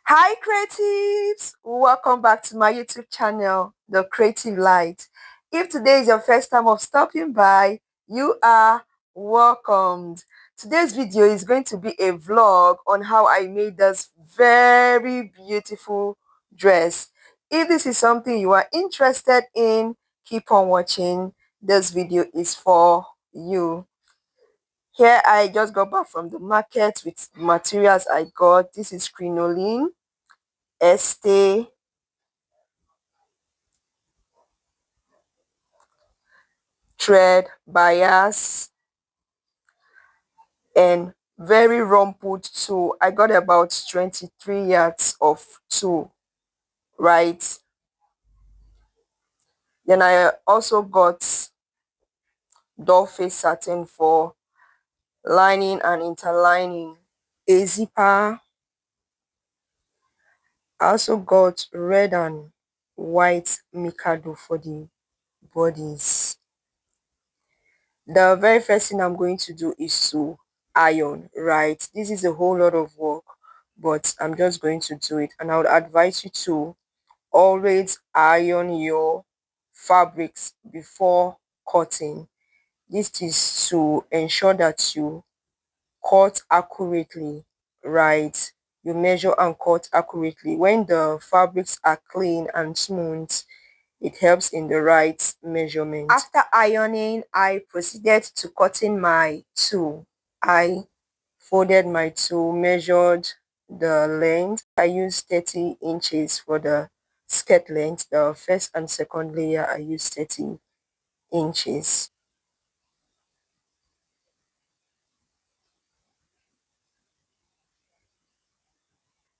Hi creatives, welcome back to my YouTube channel, The Creative Light. If today is your first time of stopping by, you are welcomed. Today's video is going to be a vlog on how I made this very beautiful dress. If this is something you are interested in, keep on watching. This video is for you. Here I just got back from the market with materials I got. This is crinoline, este, thread, bias, and very rumpled tool. I got about 23 yards of tool, right? Then I also got doll face satin for lining and interlining, a zipper. I also got red and white mikado for the bodies. The very first thing I'm going to do is to iron, right? This is a whole lot of work, but I'm just going to do it, and I would advise you to always iron your fabrics before cutting. This is to ensure that you cut accurately, right? You measure and cut accurately. When the fabrics are clean and smooth, it helps in the right measurement. After ironing, I proceeded to cutting my tool. I folded my tool, measured the length. I used 30 inches for the skirt length. The first and second layer, I used 30 inches.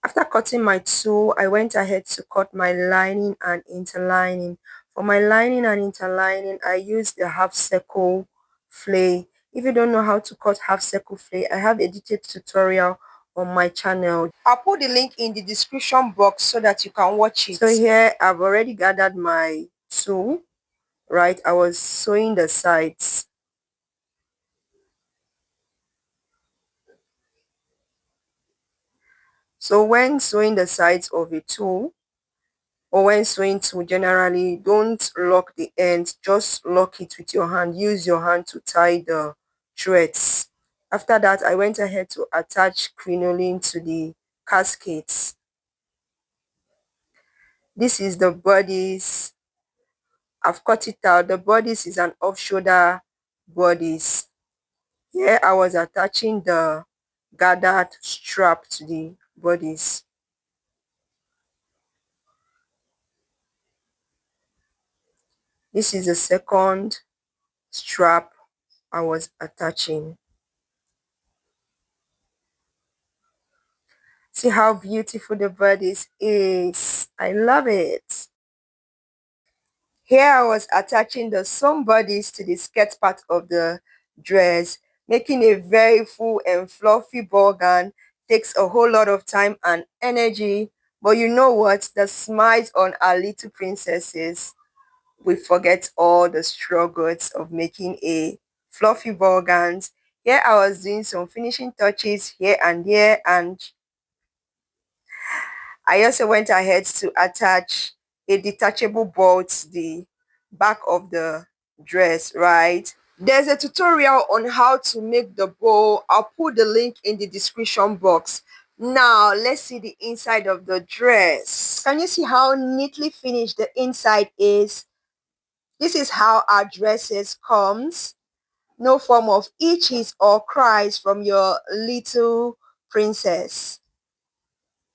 After cutting my tool, I went ahead to cut my lining and interlining. For my lining and interlining, I used the half circle flay. If you don't know how to cut half circle flay, I have a detailed tutorial on my channel. I'll put the link in the description box so that you can watch it. So here I've already gathered my tool, right? I was sewing the sides. So when sewing the sides of a tool, or when sewing tool, generally don't lock the end, just lock it with your hand. Use your hand to tie the threads. After that, I went ahead to attach crinoline to the cascades. This is the bodice. I've cut it out. The bodice is an off-shoulder bodice. Here I was attaching the gathered strap to the bodice. This is the second strap I was attaching. See how beautiful the bodice is. I love it. Here I was attaching the sewn bodice to the skirt part of the dress, making a very full and fluffy ball gown takes a whole lot of time and energy. But you know what? The smiles on our little princesses, we forget all the struggles of making a fluffy ball gown. Here I was doing some finishing touches here and there, and I also went ahead to attach a detachable bow to the back of the dress, right? There's a tutorial on how to make the bow. I'll put the link in the description box. Now, let's see the inside of the dress. Can you see how neatly finished the inside is? This is how our dresses comes. No form of itches or cries from your little princess.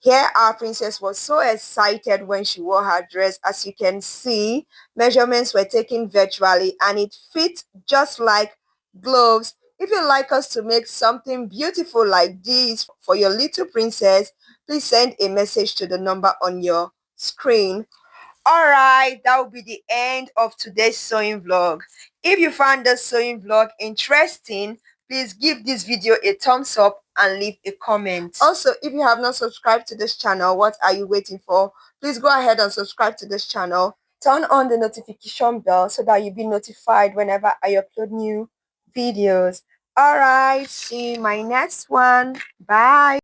Here our princess was so excited when she wore her dress. As you can see, measurements were taken virtually and it fit just like gloves. If you'd like us to make something beautiful like this for your little princess, please send a message to the number on your screen. Alright, that will be the end of today's sewing vlog. If you found this sewing vlog interesting, please give this video a thumbs up and leave a comment. Also, if you have not subscribed to this channel, what are you waiting for? Please go ahead and subscribe to this channel. Turn on the notification bell so that you'll be notified whenever I upload new videos. Alright, see you in my next one. Bye.